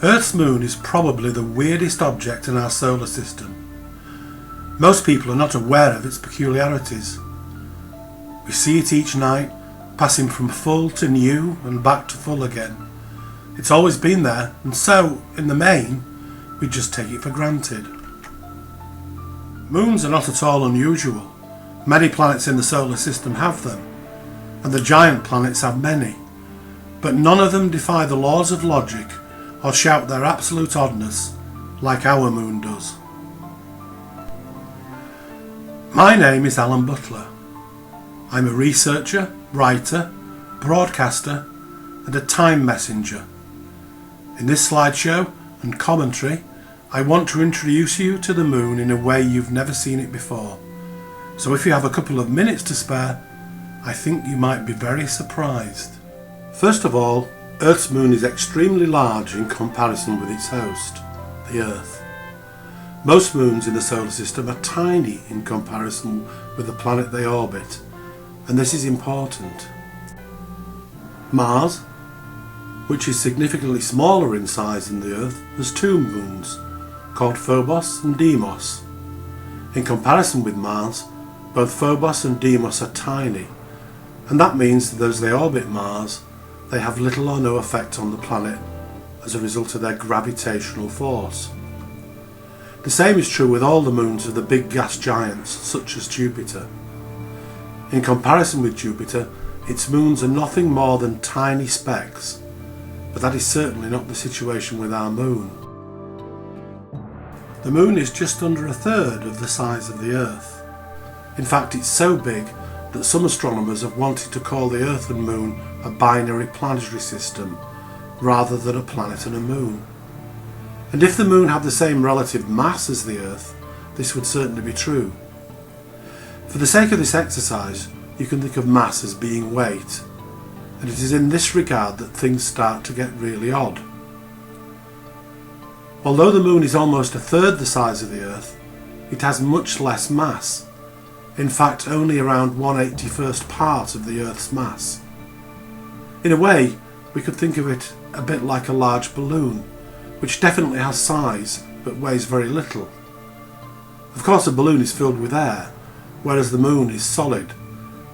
Earth's moon is probably the weirdest object in our solar system. Most people are not aware of its peculiarities. We see it each night, passing from full to new and back to full again. It's always been there, and so, in the main, we just take it for granted. Moons are not at all unusual. Many planets in the solar system have them, and the giant planets have many, but none of them defy the laws of logic or shout their absolute oddness like our moon does. My name is Alan Butler. I'm a researcher, writer, broadcaster and a time messenger. In this slideshow and commentary, I want to introduce you to the moon in a way you've never seen it before. So if you have a couple of minutes to spare, I think you might be very surprised. First of all, Earth's moon is extremely large in comparison with its host, the Earth. Most moons in the solar system are tiny in comparison with the planet they orbit, and this is important. Mars, which is significantly smaller in size than the Earth, has two moons, called Phobos and Deimos. In comparison with Mars, both Phobos and Deimos are tiny, and that means that as they orbit Mars, they have little or no effect on the planet as a result of their gravitational force. The same is true with all the moons of the big gas giants such as Jupiter. In comparison with Jupiter, its moons are nothing more than tiny specks, but that is certainly not the situation with our moon. The moon is just under a third of the size of the Earth. In fact, it's so big that some astronomers have wanted to call the Earth and Moon a binary planetary system rather than a planet and a moon. And if the moon had the same relative mass as the Earth, this would certainly be true. For the sake of this exercise, you can think of mass as being weight, and it is in this regard that things start to get really odd. Although the moon is almost a third the size of the Earth, it has much less mass. In fact, only around 1/81st part of the Earth's mass. In a way, we could think of it a bit like a large balloon, which definitely has size but weighs very little. Of course, a balloon is filled with air, whereas the moon is solid,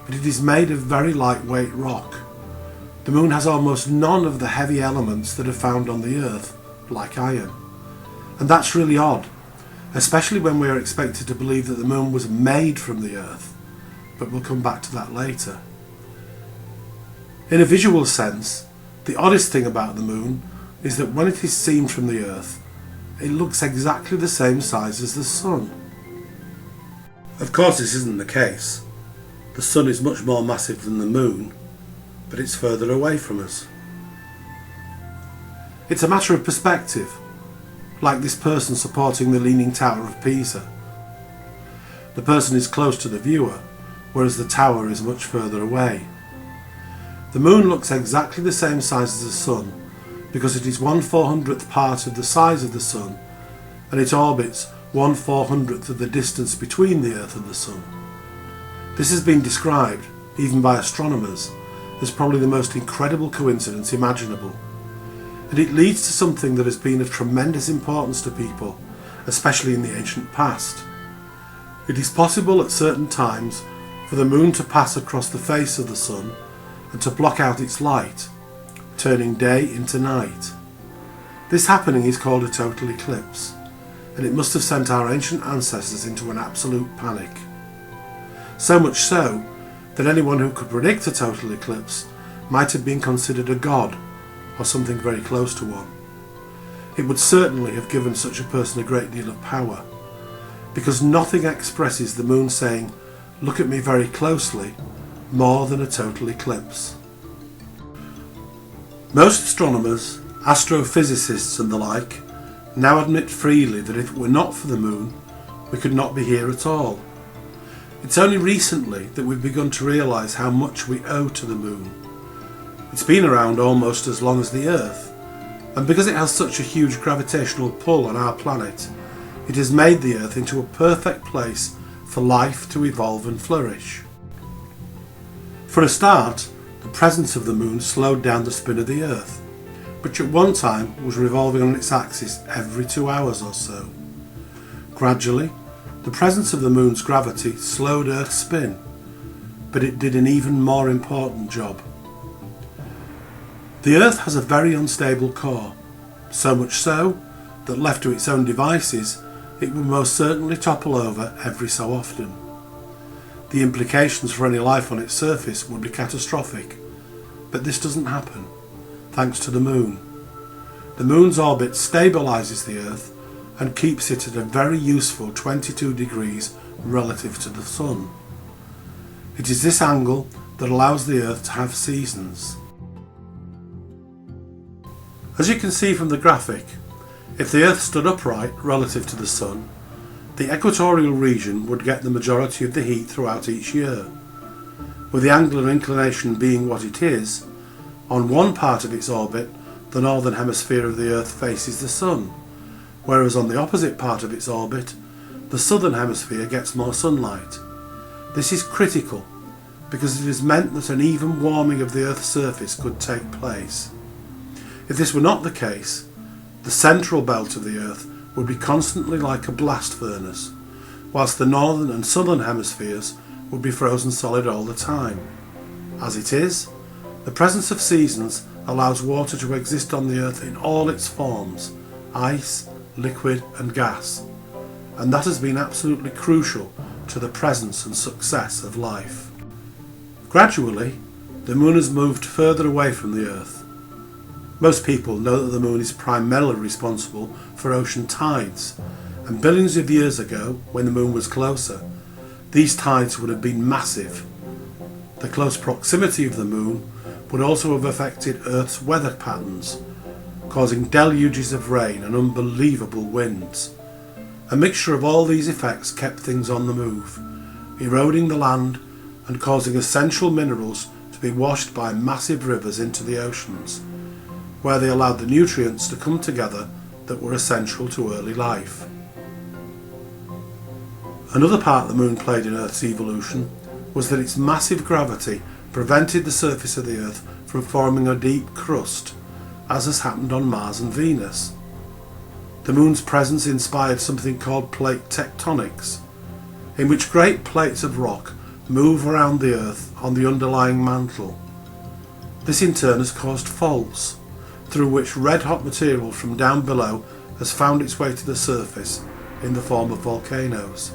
but it is made of very lightweight rock. The moon has almost none of the heavy elements that are found on the Earth, like iron. And that's really odd, especially when we are expected to believe that the moon was made from the Earth, but we'll come back to that later. In a visual sense, the oddest thing about the moon is that when it is seen from the Earth, it looks exactly the same size as the Sun. Of course, this isn't the case. The Sun is much more massive than the moon, but it's further away from us. It's a matter of perspective, like this person supporting the Leaning Tower of Pisa. The person is close to the viewer, whereas the tower is much further away. The moon looks exactly the same size as the Sun because it is 1/400th part of the size of the Sun, and it orbits 1/400th of the distance between the Earth and the Sun. This has been described, even by astronomers, as probably the most incredible coincidence imaginable. And it leads to something that has been of tremendous importance to people, especially in the ancient past. It is possible at certain times for the moon to pass across the face of the Sun and to block out its light, turning day into night. This happening is called a total eclipse, and it must have sent our ancient ancestors into an absolute panic. So much so that anyone who could predict a total eclipse might have been considered a god, or something very close to one. It would certainly have given such a person a great deal of power, because nothing expresses the moon saying, "Look at me very closely," more than a total eclipse. Most astronomers, astrophysicists and the like now admit freely that if it were not for the moon, we could not be here at all. It's only recently that we've begun to realise how much we owe to the moon. It's been around almost as long as the Earth, and because it has such a huge gravitational pull on our planet, it has made the Earth into a perfect place for life to evolve and flourish. For a start, the presence of the moon slowed down the spin of the Earth, which at one time was revolving on its axis every 2 hours or so. Gradually, the presence of the moon's gravity slowed Earth's spin, but it did an even more important job. The Earth has a very unstable core, so much so that left to its own devices, it will most certainly topple over every so often. The implications for any life on its surface would be catastrophic, but this doesn't happen, thanks to the moon. The moon's orbit stabilises the Earth and keeps it at a very useful 22 degrees relative to the Sun. It is this angle that allows the Earth to have seasons. As you can see from the graphic, if the Earth stood upright relative to the Sun, the equatorial region would get the majority of the heat throughout each year. With the angular inclination being what it is, on one part of its orbit, the northern hemisphere of the Earth faces the Sun, whereas on the opposite part of its orbit, the southern hemisphere gets more sunlight. This is critical because it has meant that an even warming of the Earth's surface could take place. If this were not the case, the central belt of the Earth would be constantly like a blast furnace, whilst the northern and southern hemispheres would be frozen solid all the time. As it is, the presence of seasons allows water to exist on the Earth in all its forms, ice, liquid and gas, and that has been absolutely crucial to the presence and success of life. Gradually, the moon has moved further away from the Earth. Most people know that the moon is primarily responsible for ocean tides, and billions of years ago, when the moon was closer, these tides would have been massive. The close proximity of the moon would also have affected Earth's weather patterns, causing deluges of rain and unbelievable winds. A mixture of all these effects kept things on the move, eroding the land and causing essential minerals to be washed by massive rivers into the oceans, where they allowed the nutrients to come together that were essential to early life. Another part the moon played in Earth's evolution was that its massive gravity prevented the surface of the Earth from forming a deep crust, as has happened on Mars and Venus. The moon's presence inspired something called plate tectonics, in which great plates of rock move around the Earth on the underlying mantle. This in turn has caused faults, through which red-hot material from down below has found its way to the surface in the form of volcanoes.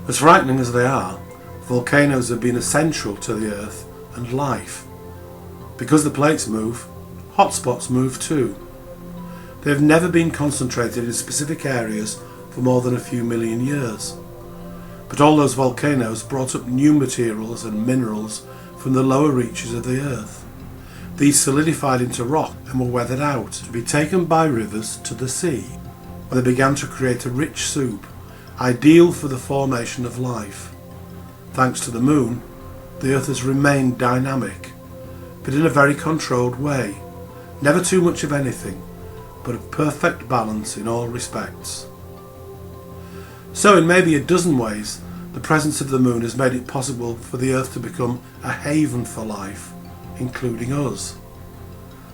As frightening as they are, volcanoes have been essential to the Earth and life. Because the plates move, hotspots move too. They have never been concentrated in specific areas for more than a few million years. But all those volcanoes brought up new materials and minerals from the lower reaches of the Earth. These solidified into rock and were weathered out to be taken by rivers to the sea, where they began to create a rich soup, ideal for the formation of life. Thanks to the moon, the Earth has remained dynamic, but in a very controlled way, never too much of anything, but a perfect balance in all respects. So in maybe a dozen ways, the presence of the moon has made it possible for the Earth to become a haven for life, including us.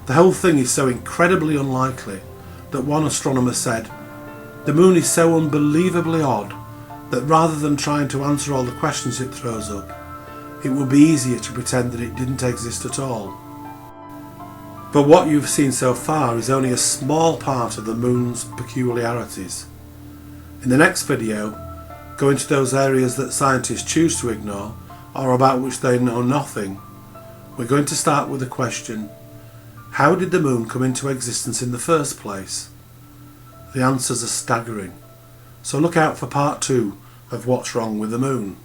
The whole thing is so incredibly unlikely that one astronomer said, "The moon is so unbelievably odd that rather than trying to answer all the questions it throws up, it would be easier to pretend that it didn't exist at all." But what you've seen so far is only a small part of the moon's peculiarities. In the next video, go into those areas that scientists choose to ignore or about which they know nothing. We're going to start with the question, how did the moon come into existence in the first place? The answers are staggering, so look out for part 2 of What's Wrong with the Moon.